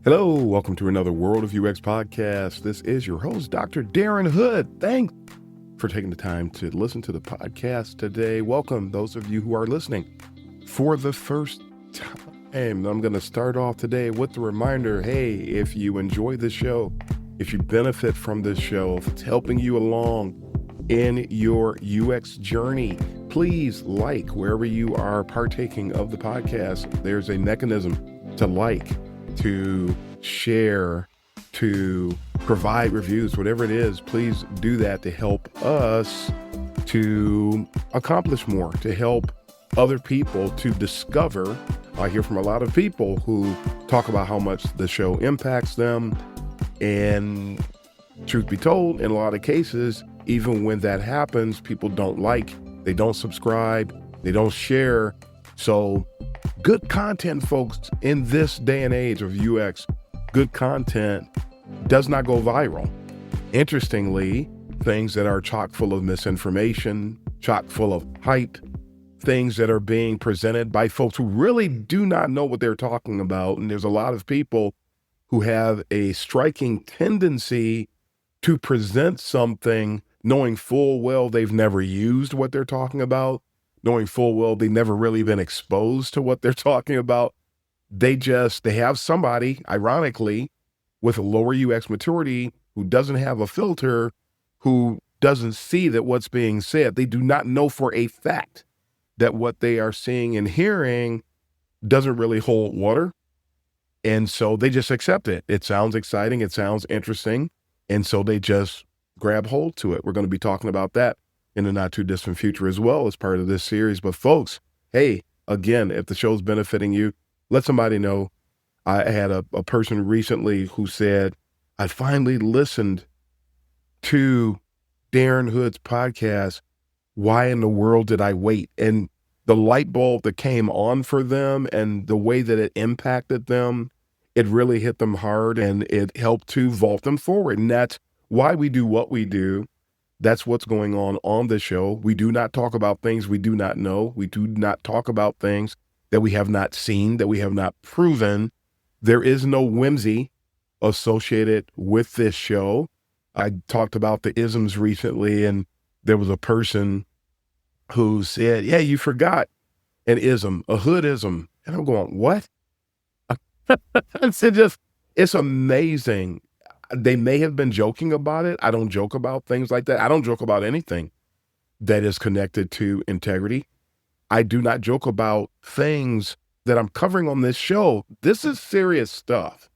Hello, welcome to another World of UX podcast. This is your host, Dr. Darren Hood. Thanks for taking the time to listen to the podcast today. Welcome, those of you who are listening for the first time. I'm going to start off today with the reminder, hey, if you enjoy this show, if you benefit from this show, if it's helping you along in your UX journey, please like wherever you are partaking of the podcast. There's a mechanism to like, to share, to provide reviews, whatever it is. Please do that to help us to accomplish more, to help other people to discover. I hear from a lot of people who talk about how much the show impacts them. And truth be told, in a lot of cases, even when that happens, people don't like, they don't subscribe, they don't share. So good content, folks, in this day and age of UX, good content does not go viral. Interestingly, things that are chock full of misinformation, chock full of hype, things that are being presented by folks who really do not know what they're talking about. And there's a lot of people who have a striking tendency to present something knowing full well they've never used what they're talking about, knowing full well they've never really been exposed to what they're talking about. They have somebody, ironically, with a lower UX maturity who doesn't have a filter, who doesn't see that what's being said. They do not know for a fact that what they are seeing and hearing doesn't really hold water. And so they just accept it. It sounds exciting. It sounds interesting. And so they just grab hold to it. We're going to be talking about that in the not too distant future as well as part of this series. But folks, hey, again, if the show's benefiting you, let somebody know. I had a person recently who said, I finally listened to Darren Hood's podcast. Why in the world did I wait? And the light bulb that came on for them and the way that it impacted them, it really hit them hard and it helped to vault them forward. And that's why we do what we do. That's what's going on the show. We do not talk about things we do not know. We do not talk about things that we have not seen, that we have not proven. There is no whimsy associated with this show. I talked about the isms recently, and there was a person who said, yeah, you forgot an ism, a hoodism. And I'm going, what? It's amazing. They may have been joking about it. I don't joke about things like that. I don't joke about anything that is connected to integrity. I do not joke about things that I'm covering on this show. This is serious stuff.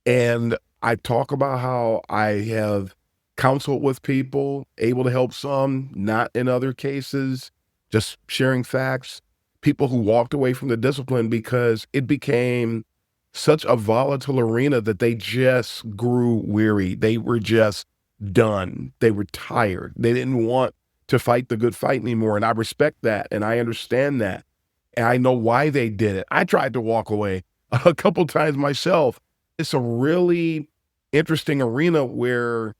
And I talk about how I have counseled with people, able to help some, not in other cases, just sharing facts, people who walked away from the discipline because it became such a volatile arena that they just grew weary. They were just done. They were tired. They didn't want to fight the good fight anymore. And I respect that. And I understand that. And I know why they did it. I tried to walk away a couple times myself. It's a really interesting arena where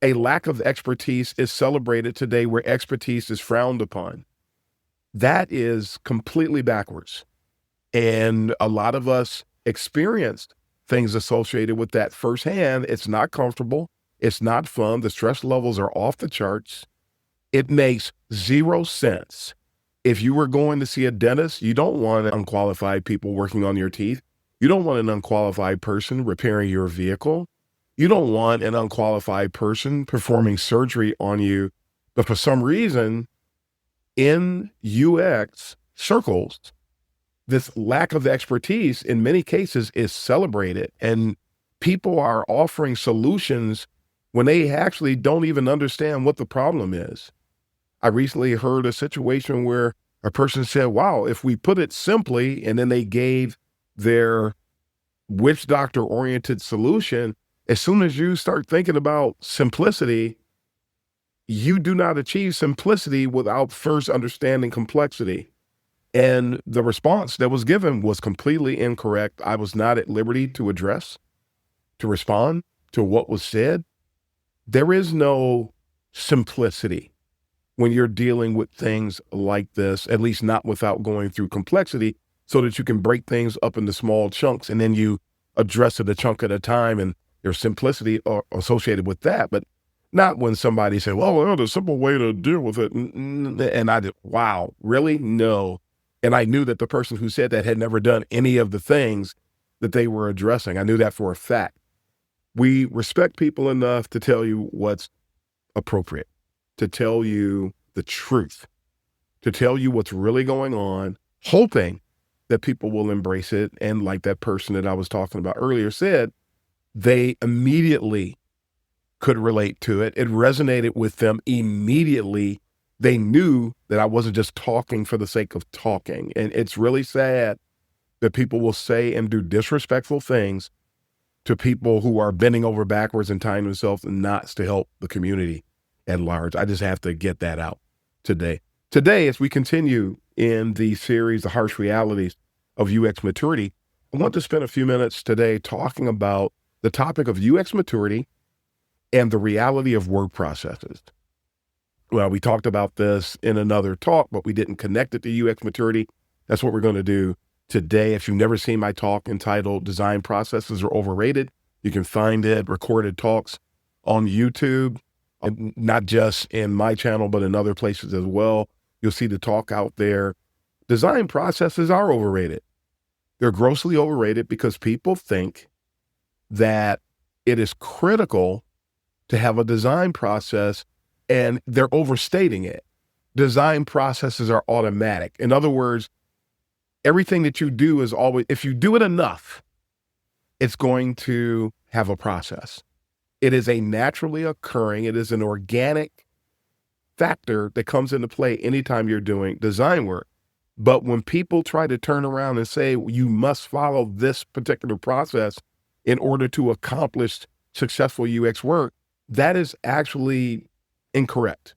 a lack of expertise is celebrated today, where expertise is frowned upon. That is completely backwards. And a lot of us experienced things associated with that firsthand. It's not comfortable. It's not fun. The stress levels are off the charts. It makes zero sense. If you were going to see a dentist, you don't want unqualified people working on your teeth. You don't want an unqualified person repairing your vehicle. You don't want an unqualified person performing surgery on you. But for some reason, in UX circles, this lack of expertise in many cases is celebrated, and people are offering solutions when they actually don't even understand what the problem is. I recently heard a situation where a person said, wow, if we put it simply, and then they gave their witch doctor oriented solution, as soon as you start thinking about simplicity, you do not achieve simplicity without first understanding complexity. And the response that was given was completely incorrect. I was not at liberty to address, to respond to what was said. There is no simplicity when you're dealing with things like this, at least not without going through complexity, so that you can break things up into small chunks and then you address it a chunk at a time, and there's simplicity associated with that. But not when somebody said, well, there's a simple way to deal with it. And I did, wow, really? No. And I knew that the person who said that had never done any of the things that they were addressing. I knew that for a fact. We respect people enough to tell you what's appropriate, to tell you the truth, to tell you what's really going on, hoping that people will embrace it. And like that person that I was talking about earlier said, they immediately could relate to it. It resonated with them immediately. They knew that I wasn't just talking for the sake of talking. And it's really sad that people will say and do disrespectful things to people who are bending over backwards and tying themselves in knots to help the community at large. I just have to get that out today. Today, as we continue in the series, The Harsh Realities of UX Maturity, I want to spend a few minutes today talking about the topic of UX maturity and the reality of work processes. Well, we talked about this in another talk, but we didn't connect it to UX maturity. That's what we're going to do today. If you've never seen my talk entitled Design Processes Are Overrated, you can find it, recorded talks on YouTube, not just in my channel, but in other places as well. You'll see the talk out there. Design processes are overrated. They're grossly overrated because people think that it is critical to have a design process, and they're overstating it. Design processes are automatic. In other words, everything that you do is always, if you do it enough, it's going to have a process. It is a naturally occurring, it is an organic factor that comes into play anytime you're doing design work. But when people try to turn around and say, you must follow this particular process in order to accomplish successful UX work, that is actually incorrect.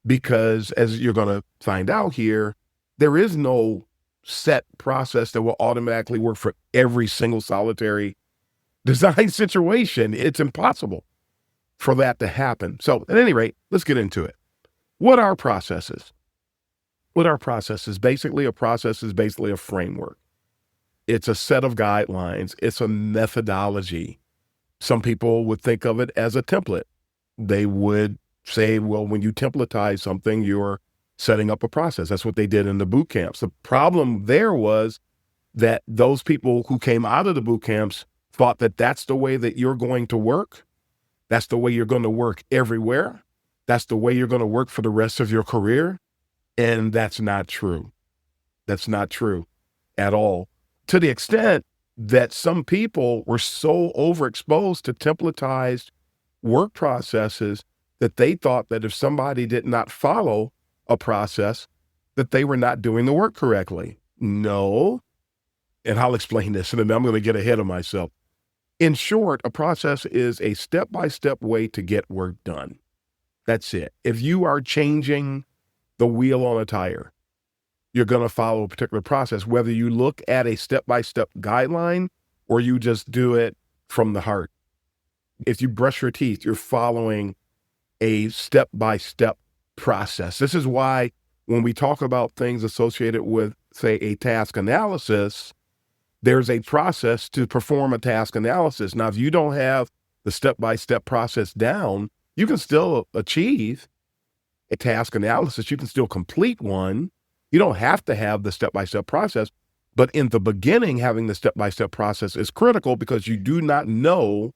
Because as you're going to find out here, there is no set process that will automatically work for every single solitary design situation. It's impossible for that to happen. So at any rate, let's get into it. What are processes? What are processes? Basically, a process is basically a framework. It's a set of guidelines. It's a methodology. Some people would think of it as a template. They would say, well, when you templatize something, you're setting up a process. That's what they did in the boot camps. The problem there was that those people who came out of the boot camps thought that that's the way that you're going to work. That's the way you're going to work everywhere. That's the way you're going to work for the rest of your career. And that's not true. That's not true at all. To the extent that some people were so overexposed to templatized work processes that they thought that if somebody did not follow a process, that they were not doing the work correctly. No. And I'll explain this, and I'm going to get ahead of myself. In short, a process is a step-by-step way to get work done. That's it. If you are changing the wheel on a tire, you're going to follow a particular process, whether you look at a step-by-step guideline or you just do it from the heart. If you brush your teeth, you're following a step-by-step process. This is why when we talk about things associated with, say, a task analysis, there's a process to perform a task analysis. Now, if you don't have the step-by-step process down, you can still achieve a task analysis. You can still complete one. You don't have to have the step-by-step process, but in the beginning, having the step-by-step process is critical because you do not know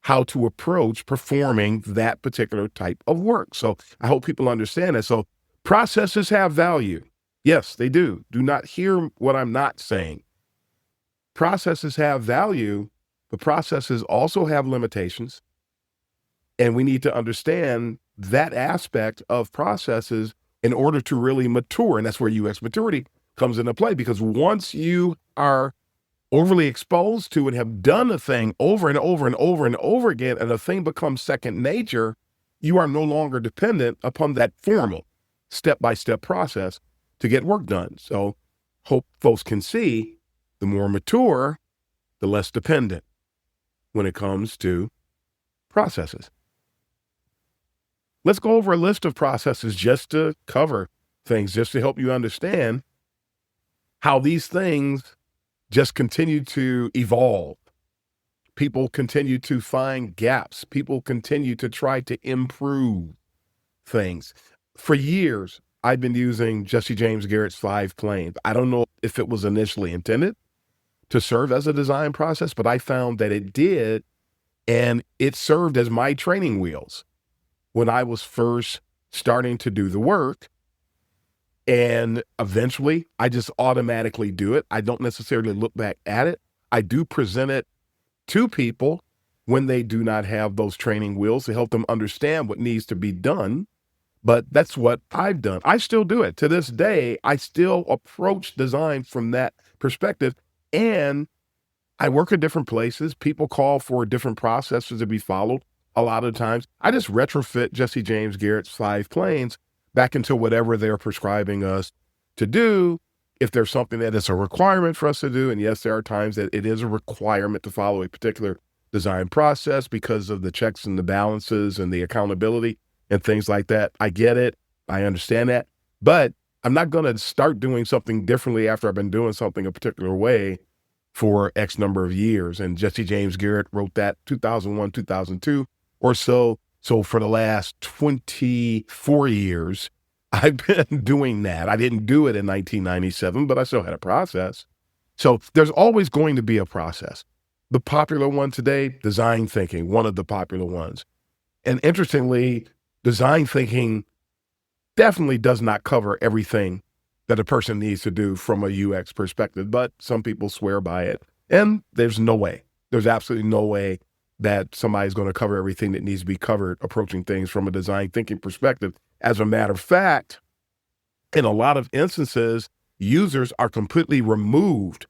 how to approach performing that particular type of work. So I hope people understand that. So processes have value. Yes, they do. Do not hear what I'm not saying. Processes have value, but processes also have limitations. And we need to understand that aspect of processes in order to really mature. And that's where UX maturity comes into play, because once you are overly exposed to and have done a thing over and over and over and over again, and the thing becomes second nature, you are no longer dependent upon that formal step-by-step process to get work done. So hope folks can see the more mature, the less dependent when it comes to processes. let's go over a list of processes just to cover things, just to help you understand how these things just continue to evolve. People continue to find gaps. People continue to try to improve things. For years, I've been using Jesse James Garrett's 5 planes. I don't know if it was initially intended to serve as a design process, but I found that it did, and it served as my training wheels when I was first starting to do the work. And eventually, I just automatically do it. I don't necessarily look back at it. I do present it to people when they do not have those training wheels to help them understand what needs to be done. But that's what I've done. I still do it. To this day, I still approach design from that perspective. And I work at different places. People call for different processes to be followed. A lot of times, I just retrofit Jesse James Garrett's 5 planes back into whatever they're prescribing us to do. If there's something that is a requirement for us to do, and yes, there are times that it is a requirement to follow a particular design process because of the checks and the balances and the accountability and things like that. I get it. I understand that. But I'm not going to start doing something differently after I've been doing something a particular way for X number of years. And Jesse James Garrett wrote that 2001, 2002 or so. So for the last 24 years, I've been doing that. I didn't do it in 1997, but I still had a process. So there's always going to be a process. The popular one today, design thinking, one of the popular ones. And interestingly, design thinking definitely does not cover everything that a person needs to do from a UX perspective, but some people swear by it. And there's no way, there's absolutely no way that somebody's going to cover everything that needs to be covered approaching things from a design thinking perspective. As a matter of fact, in a lot of instances, users are completely removed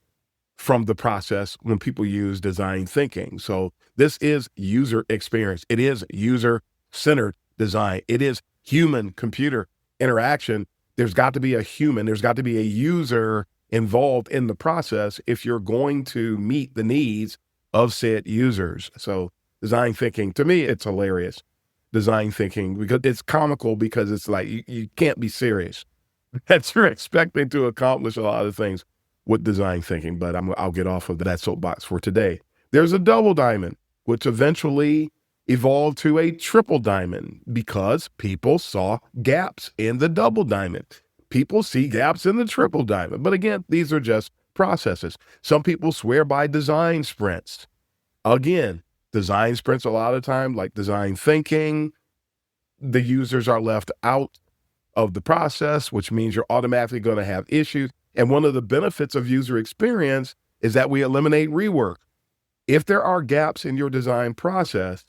from the process when people use design thinking. So this is user experience. It is user-centered design. It is human-computer interaction. There's got to be a human, there's got to be a user involved in the process if you're going to meet the needs of said users. So design thinking, to me, it's hilarious. Design thinking, because it's comical, because it's like, you can't be serious that you're expecting to accomplish a lot of things with design thinking, but I'll get off of that soapbox for today. There's a double diamond, which eventually evolved to a triple diamond because people saw gaps in the double diamond. People see gaps in the triple diamond. But again, these are just processes. Some people swear by design sprints. Again, design sprints, a lot of time, like design thinking, the users are left out of the process, which means you're automatically going to have issues. And one of the benefits of user experience is that we eliminate rework. If there are gaps in your design process,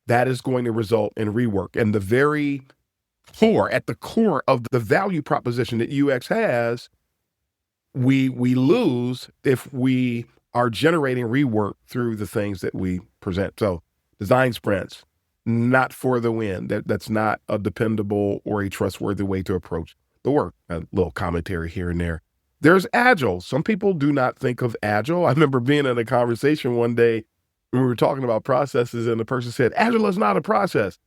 that is going to result in rework. And the very core, at the core of the value proposition that UX has, we lose if we are generating rework through the things that we present. So design sprints, not for the win. That's not a dependable or a trustworthy way to approach the work. A little commentary here and there. There's Agile. Some people do not think of Agile. I remember being in a conversation one day when we were talking about processes, and the person said, Agile is not a process.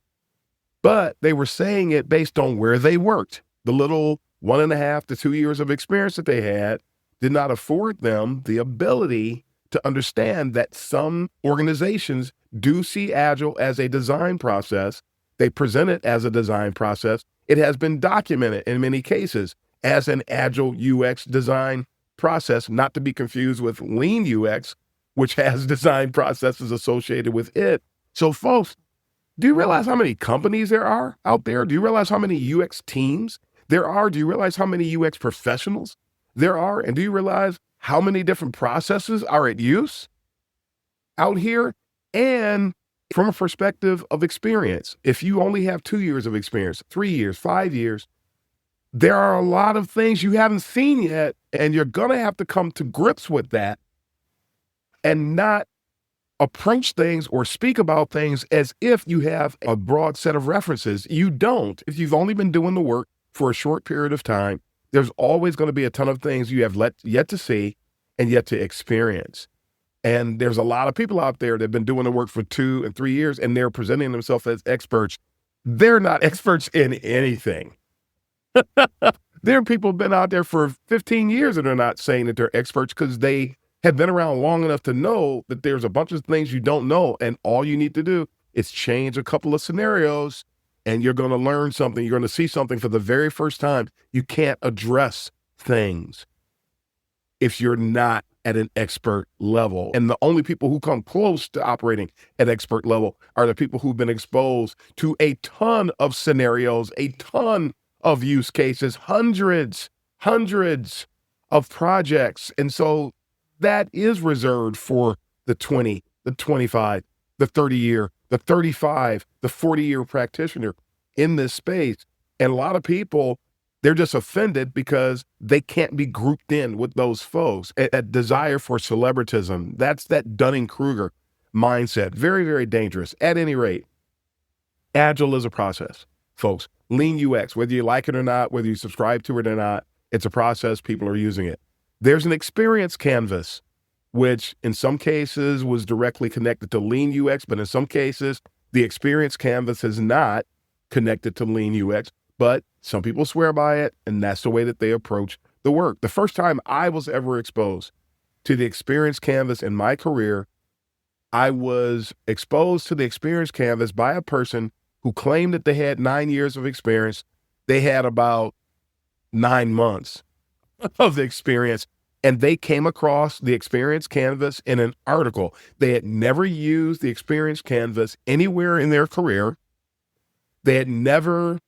But they were saying it based on where they worked. The little 1.5 to 2 years of experience that they had did not afford them the ability to understand that some organizations do see Agile as a design process. They present it as a design process. It has been documented in many cases as an Agile UX design process, not to be confused with Lean UX, which has design processes associated with it. So folks, do you realize how many companies there are out there? Do you realize how many UX teams there are? Do you realize how many UX professionals there are? And do you realize how many different processes are at use out here? And from a perspective of experience, if you only have 2 years of experience, 3 years, 5 years, there are a lot of things you haven't seen yet, and you're going to have to come to grips with that and not approach things or speak about things as if you have a broad set of references. You don't. If you've only been doing the work for a short period of time, there's always going to be a ton of things you have yet to see and yet to experience. And there's a lot of people out there that have been doing the work for 2 and 3 years, and they're presenting themselves as experts They're not experts in anything. There are people who've been out there for 15 years and are not saying that they're experts because they have been around long enough to know that there's a bunch of things you don't know. And all you need to do is change a couple of scenarios and you're going to learn something. You're going to see something for the very first time. You can't address things if you're not at an expert level. And the only people who come close to operating at expert level are the people who've been exposed to a ton of scenarios, a ton of use cases, hundreds of projects. And so that is reserved for the 20, the 25, the 30-year, the 35, the 40-year practitioner in this space. And a lot of people, they're just offended because they can't be grouped in with those folks. A desire for celebritism, that's that Dunning-Kruger mindset. Very, very dangerous. At any rate, agile is a process, folks. Lean UX, whether you like it or not, whether you subscribe to it or not, it's a process. People are using it. There's an experience canvas, which in some cases was directly connected to Lean UX, but in some cases, the experience canvas is not connected to Lean UX, but some people swear by it, and that's the way that they approach the work. The first time I was ever exposed to the experience canvas in my career, I was exposed to the experience canvas by a person who claimed that they had 9 years of experience. They had about 9 months of the experience, and they came across the experience canvas in an article. They had never used the experience canvas anywhere in their career. They had never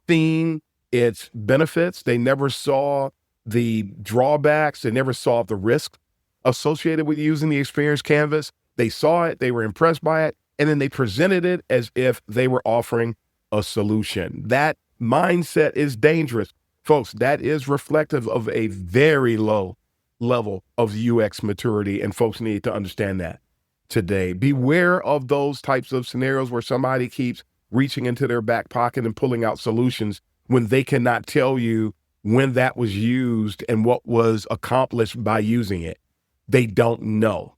seen its benefits. They never saw the drawbacks. They never saw the risk associated with using the experience canvas. They saw it, they were impressed by it, and then they presented it as if they were offering a solution. That mindset is dangerous. Folks, that is reflective of a very low level of UX maturity, and folks need to understand that today. Beware of those types of scenarios where somebody keeps reaching into their back pocket and pulling out solutions when they cannot tell you when that was used and what was accomplished by using it. They don't know.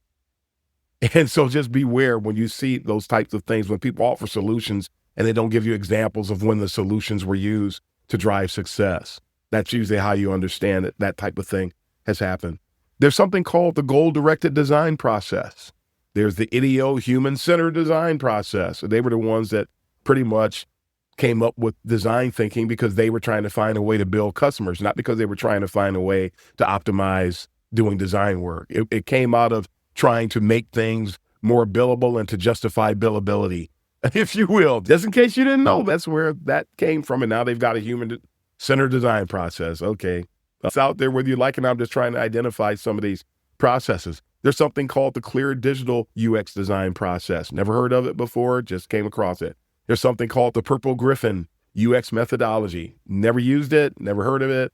And so just beware when you see those types of things, when people offer solutions and they don't give you examples of when the solutions were used to drive success. That's usually how you understand that that type of thing has happened. There's something called the goal-directed design process. There's the IDEO human-centered design process. They were the ones that pretty much came up with design thinking because they were trying to find a way to build customers, not because they were trying to find a way to optimize doing design work. It came out of trying to make things more billable and to justify billability, if you will. Just in case you didn't know, that's where that came from. And now they've got a human-centered design process. Okay. It's out there whether you like it. I'm just trying to identify some of these processes. There's something called the clear digital UX design process. Never heard of it before, just came across it. There's something called the Purple Griffin UX methodology. Never used it, never heard of it.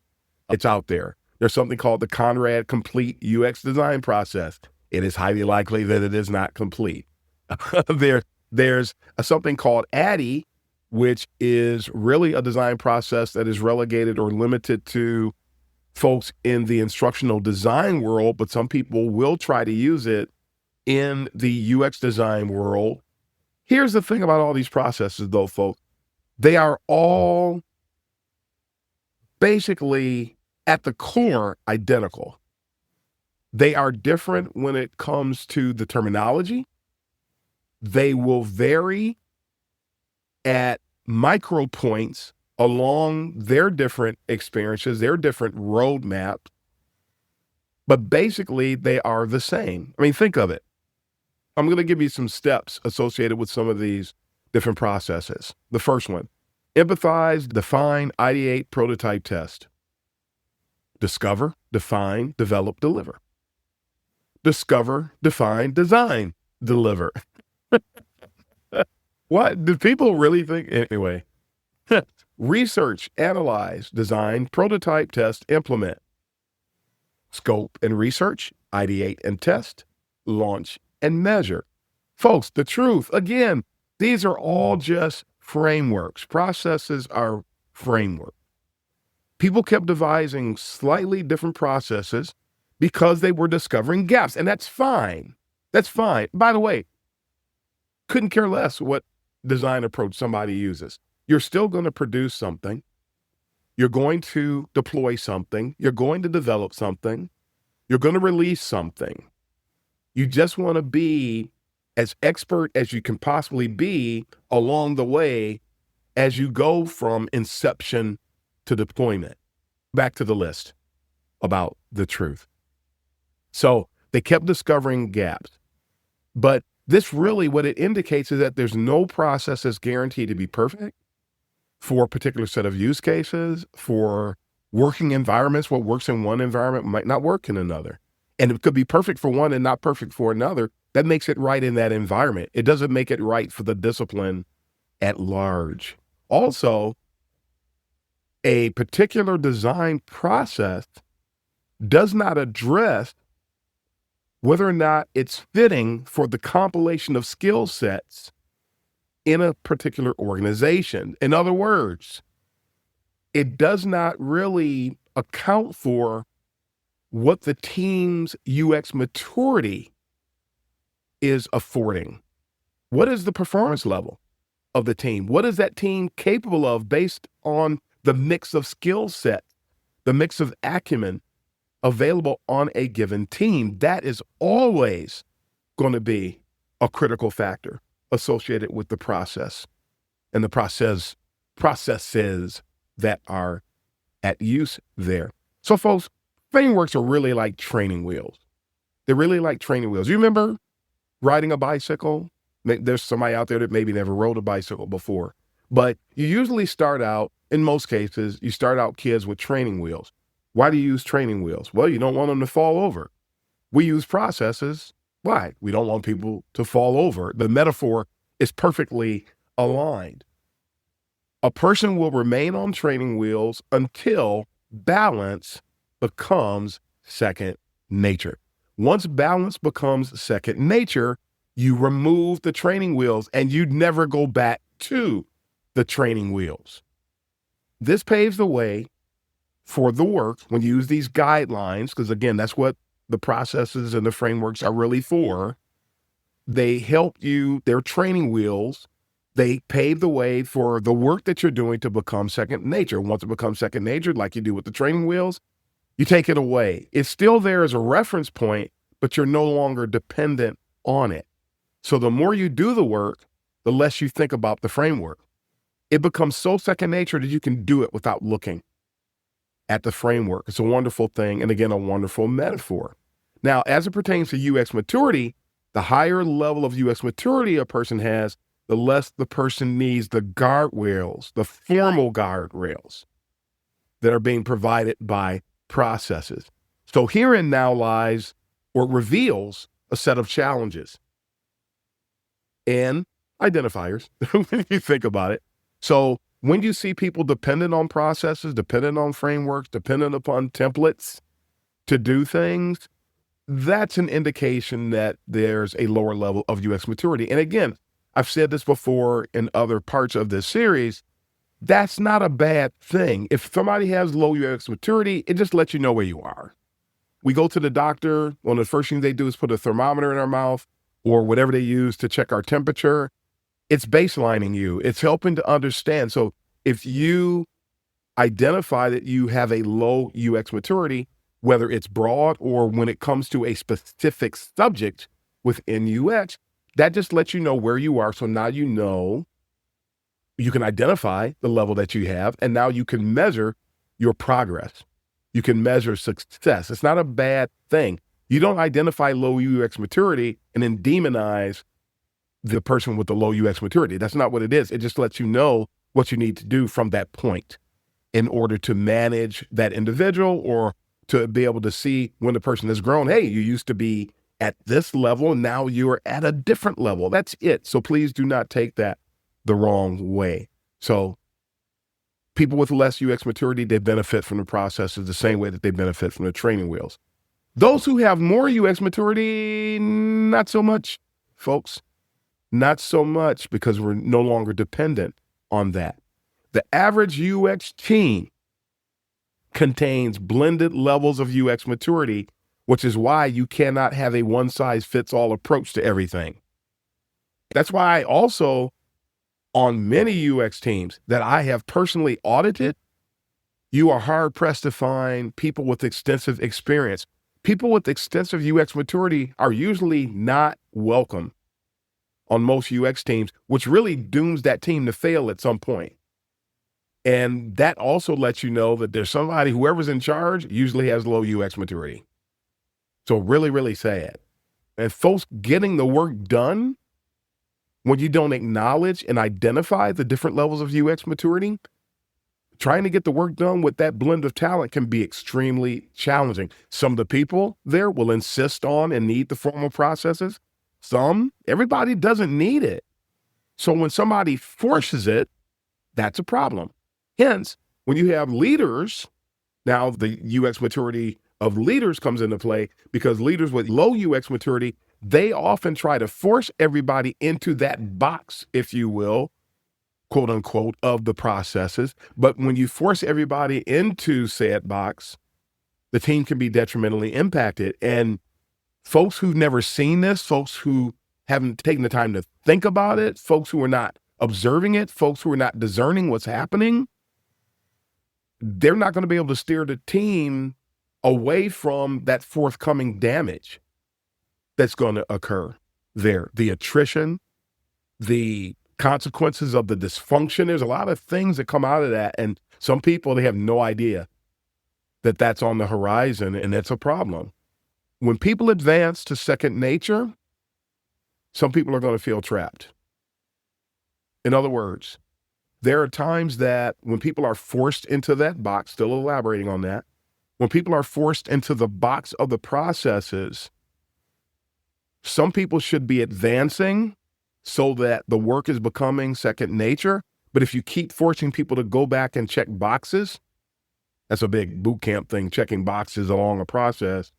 It's out there. There's something called the Conrad Complete UX design process. It is highly likely that it is not complete. There's something called ADDIE, which is really a design process that is relegated or limited to folks in the instructional design world, but some people will try to use it in the UX design world. Here's the thing about all these processes, though, folks. They are all basically at the core identical. They are different when it comes to the terminology. They will vary at micro points along their different experiences, their different roadmaps, but basically they are the same. I mean, think of it. I'm going to give you some steps associated with some of these different processes. The first one, empathize, define, ideate, prototype, test. Discover, define, develop, deliver. Discover, define, design, deliver. What? Do people really think? Anyway, research, analyze, design, prototype, test, implement. Scope and research, ideate and test, launch and measure. Folks, the truth, again, these are all just frameworks. Processes are frameworks. People kept devising slightly different processes because they were discovering gaps, and that's fine. That's fine. By the way, couldn't care less what design approach somebody uses. you're still going to produce something. You're going to deploy something. You're going to develop something. You're going to release something. You just want to be as expert as you can possibly be along the way as you go from inception to deployment. Back to the list about the truth. So they kept discovering gaps. But this really, what it indicates is that there's no process that's guaranteed to be perfect for a particular set of use cases, for working environments. What works in one environment might not work in another. And it could be perfect for one and not perfect for another. That makes it right in that environment. It doesn't make it right for the discipline at large. Also, a particular design process does not address whether or not it's fitting for the compilation of skill sets in a particular organization. In other words, it does not really account for what the team's UX maturity is affording. What is the performance level of the team? What is that team capable of based on the mix of skill sets, the mix of acumen available on a given team? That is always going to be a critical factor associated with the process and the processes that are at use there. So folks, frameworks are really like training wheels. They're really like training wheels. You remember riding a bicycle? There's somebody out there that maybe never rode a bicycle before, but you usually start out, in most cases, you start out kids with training wheels. Why do you use training wheels? Well, you don't want them to fall over. We use processes. Why? We don't want people to fall over. The metaphor is perfectly aligned. A person will remain on training wheels until balance becomes second nature. Once balance becomes second nature, you remove the training wheels and you never go back to the training wheels. This paves the way for the work when you use these guidelines, because again, that's what the processes and the frameworks are really for. They help you, they're training wheels. They pave the way for the work that you're doing to become second nature. Once it becomes second nature, like you do with the training wheels, you take it away. It's still there as a reference point, but you're no longer dependent on it. So the more you do the work, the less you think about the framework. It becomes so second nature that you can do it without looking at the framework. It's a wonderful thing, and again, a wonderful metaphor. Now, as it pertains to UX maturity, the higher level of UX maturity a person has, the less the person needs the guardrails, the formal guardrails that are being provided by processes. So herein now lies or reveals a set of challenges and identifiers when you think about it. So when you see people dependent on processes, dependent on frameworks, dependent upon templates to do things, that's an indication that there's a lower level of UX maturity. And again, I've said this before in other parts of this series, that's not a bad thing. If somebody has low UX maturity, it just lets you know where you are. We go to the doctor, one of the first things they do is put a thermometer in our mouth or whatever they use to check our temperature. It's baselining you. It's helping to understand. So if you identify that you have a low UX maturity, whether it's broad or when it comes to a specific subject within UX, that just lets you know where you are. So now you know, you can identify the level that you have, and now you can measure your progress. You can measure success. It's not a bad thing. You don't identify low UX maturity and then demonize the person with the low UX maturity. That's not what it is. It just lets you know what you need to do from that point in order to manage that individual or to be able to see when the person has grown. Hey, you used to be at this level, and now you're at a different level. That's it. So please do not take that the wrong way. So people with less UX maturity, they benefit from the processes the same way that they benefit from the training wheels. Those who have more UX maturity, not so much, folks. Not so much, because we're no longer dependent on that. The average UX team contains blended levels of UX maturity, which is why you cannot have a one-size-fits-all approach to everything. That's why I also On many UX teams that I have personally audited, you are hard pressed to find people with extensive experience. People with extensive UX maturity are usually not welcome on most UX teams, which really dooms that team to fail at some point. And that also lets you know that there's somebody, whoever's in charge, usually has low UX maturity. So really, really sad. And folks getting the work done when you don't acknowledge and identify the different levels of UX maturity, trying to get the work done with that blend of talent can be extremely challenging. Some of the people there will insist on and need the formal processes. Everybody doesn't need it. So when somebody forces it, that's a problem. Hence, when you have leaders, now the UX maturity of leaders comes into play, because leaders with low UX maturity, they often try to force everybody into that box, if you will, quote unquote, of the processes. But when you force everybody into said box, the team can be detrimentally impacted. And folks who've never seen this, folks who haven't taken the time to think about it, folks who are not observing it, folks who are not discerning what's happening, they're not going to be able to steer the team away from that forthcoming damage that's going to occur there. The attrition, the consequences of the dysfunction. There's a lot of things that come out of that. And some people, they have no idea that that's on the horizon, and it's a problem. When people advance to second nature, some people are going to feel trapped. In other words, there are times that when people are forced into that box, still elaborating on that, when people are forced into the box of the processes, some people should be advancing so that the work is becoming second nature. But if you keep forcing people to go back and check boxes, that's a big boot camp thing, checking boxes along a process.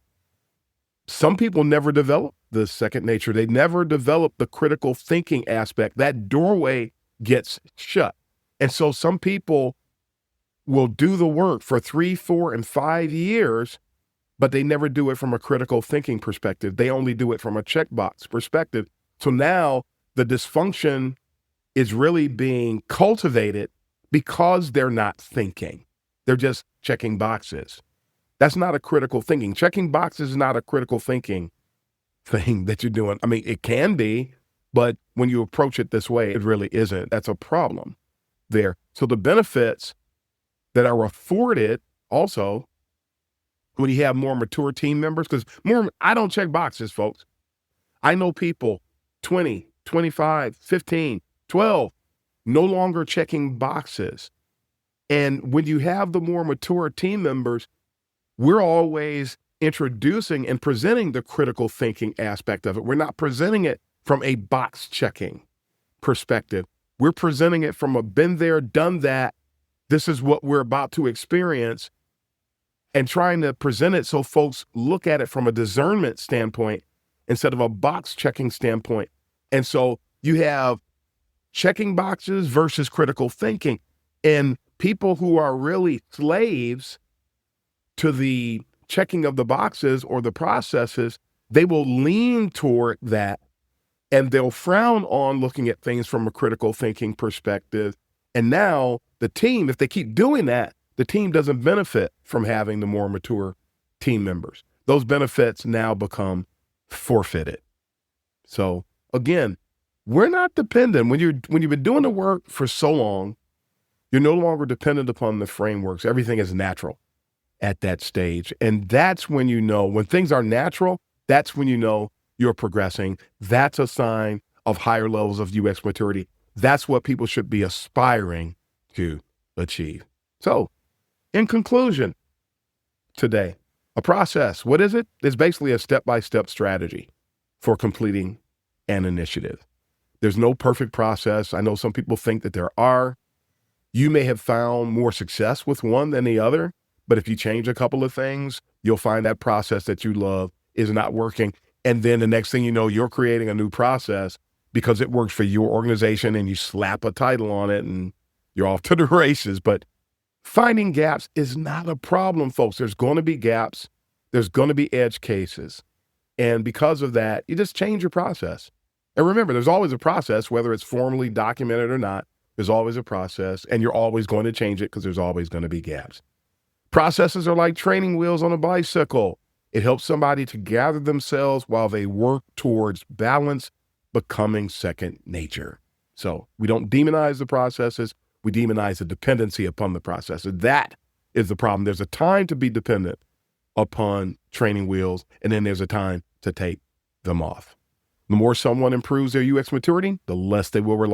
Some people never develop the second nature. They never develop the critical thinking aspect. That doorway gets shut. And so some people will do the work for 3, 4, and 5 years, but they never do it from a critical thinking perspective. They only do it from a checkbox perspective. So now the dysfunction is really being cultivated because they're not thinking. They're just checking boxes. That's not a critical thinking. Checking boxes is not a critical thinking thing that you're doing. I mean, it can be, but when you approach it this way, it really isn't. That's a problem there. So the benefits that are afforded also when you have more mature team members, because I don't check boxes, folks. I know people 20, 25, 15, 12, no longer checking boxes. And when you have the more mature team members, we're always introducing and presenting the critical thinking aspect of it. We're not presenting it from a box checking perspective. We're presenting it from a been there, done that. This is what we're about to experience, and trying to present it so folks look at it from a discernment standpoint instead of a box checking standpoint. And so you have checking boxes versus critical thinking. And people who are really slaves to the checking of the boxes or the processes, they will lean toward that, and they'll frown on looking at things from a critical thinking perspective. And now the team, if they keep doing that, the team doesn't benefit from having the more mature team members. Those benefits now become forfeited. So again, we're not dependent. When you've been doing the work for so long, you're no longer dependent upon the frameworks. Everything is natural at that stage. And that's when you know, when things are natural, that's when you know you're progressing. That's a sign of higher levels of UX maturity. That's what people should be aspiring to achieve. So, in conclusion, today, a process, what is it? It's basically a step-by-step strategy for completing an initiative. There's no perfect process. I know some people think that there are. You may have found more success with one than the other, but if you change a couple of things, you'll find that process that you love is not working. And then the next thing you know, you're creating a new process because it works for your organization, and you slap a title on it and you're off to the races. But finding gaps is not a problem, folks. There's going to be gaps. There's going to be edge cases. And because of that, you just change your process. And remember, there's always a process, whether it's formally documented or not. There's always a process, and you're always going to change it because there's always going to be gaps. Processes are like training wheels on a bicycle. It helps somebody to gather themselves while they work towards balance, becoming second nature. So we don't demonize the processes. We demonize the dependency upon the processes. That is the problem. There's a time to be dependent upon training wheels, and then there's a time to take them off. The more someone improves their UX maturity, the less they will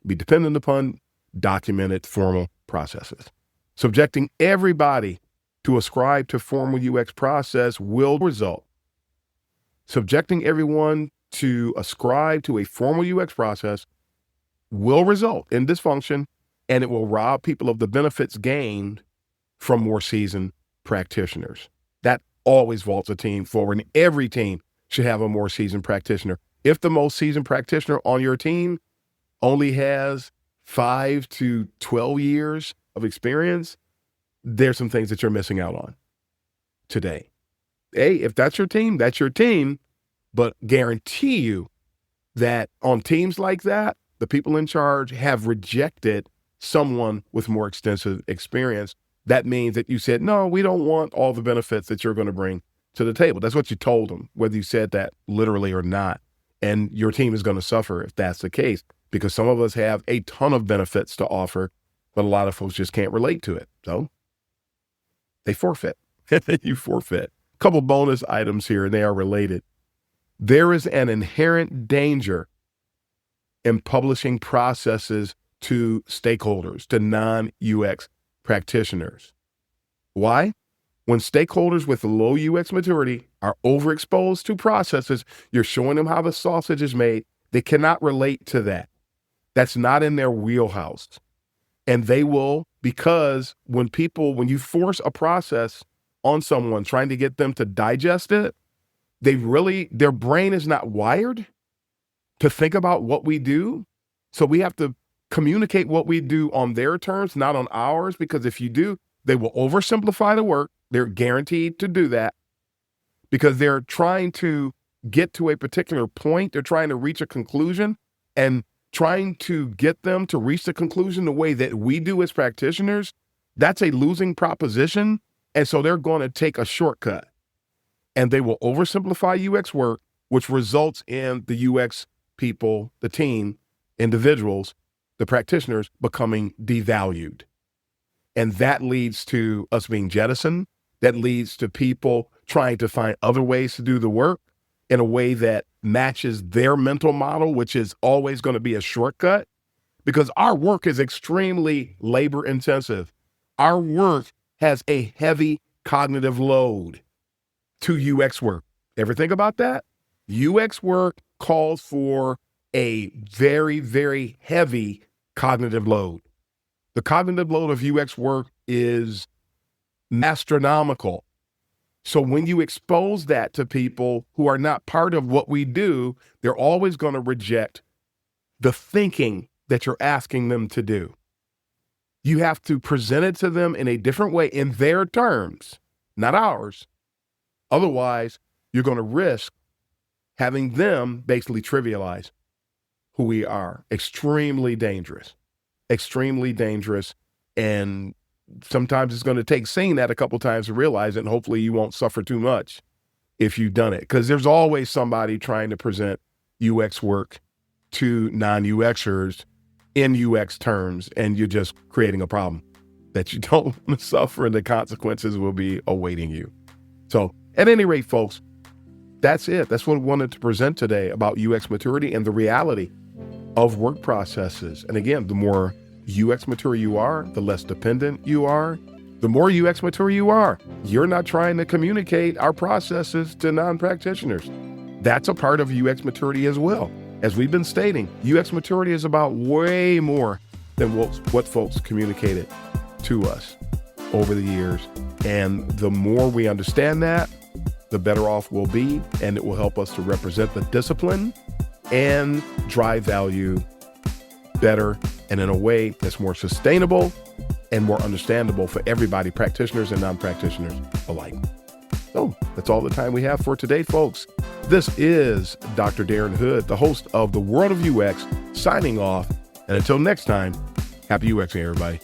be dependent upon documented formal processes. Subjecting everybody to ascribe to formal UX process will result. Subjecting everyone to ascribe to a formal UX process will result in dysfunction, and it will rob people of the benefits gained from more seasoned practitioners. That always vaults a team forward, and every team should have a more seasoned practitioner. If the most seasoned practitioner on your team only has 5 to 12 years of experience, there's some things that you're missing out on today. Hey, if that's your team, that's your team. But guarantee you that on teams like that, the people in charge have rejected someone with more extensive experience. That means that you said, no, we don't want all the benefits that you're going to bring to the table. That's what you told them, whether you said that literally or not. And your team is going to suffer if that's the case, because some of us have a ton of benefits to offer, but a lot of folks just can't relate to it. So they forfeit. You forfeit. A couple bonus items here, and they are related. There is an inherent danger in publishing processes to stakeholders, to non-UX practitioners. Why? When stakeholders with low UX maturity are overexposed to processes, you're showing them how the sausage is made. They cannot relate to that. That's not in their wheelhouse. And they will, because when you force a process on someone, trying to get them to digest it, their brain is not wired to think about what we do. So we have to communicate what we do on their terms, not on ours, because if you do, they will oversimplify the work. They're guaranteed to do that because they're trying to get to a particular point. They're trying to reach a conclusion, and trying to get them to reach the conclusion the way that we do as practitioners, that's a losing proposition. And so they're going to take a shortcut, and they will oversimplify UX work, which results in the UX people, the team, individuals, the practitioners becoming devalued. And that leads to us being jettisoned. That leads to people trying to find other ways to do the work in a way that matches their mental model, which is always going to be a shortcut, because our work is extremely labor intensive. Our work has a heavy cognitive load to UX work. Ever think about that? UX work calls for a very, very heavy cognitive load. The cognitive load of UX work is astronomical. So when you expose that to people who are not part of what we do, they're always going to reject the thinking that you're asking them to do. You have to present it to them in a different way, in their terms, not ours. Otherwise, you're going to risk having them basically trivialize who we are. Extremely dangerous. Extremely dangerous. And sometimes it's going to take seeing that a couple times to realize it, and hopefully you won't suffer too much if you've done it, because there's always somebody trying to present UX work to non-UXers in UX terms, and you're just creating a problem that you don't want to suffer, and the consequences will be awaiting you. So at any rate, folks, that's it. That's what I wanted to present today about UX maturity and the reality of work processes. And again, the more UX mature you are, the less dependent you are. The more UX mature you are, you're not trying to communicate our processes to non-practitioners. That's a part of UX maturity as well. As we've been stating, UX maturity is about way more than what folks communicated to us over the years. And the more we understand that, the better off we'll be, and it will help us to represent the discipline and drive value better and in a way that's more sustainable and more understandable for everybody, practitioners and non-practitioners alike. So that's all the time we have for today, folks. This is Dr. Darren Hood, the host of The World of UX, signing off. And until next time, happy UXing, everybody.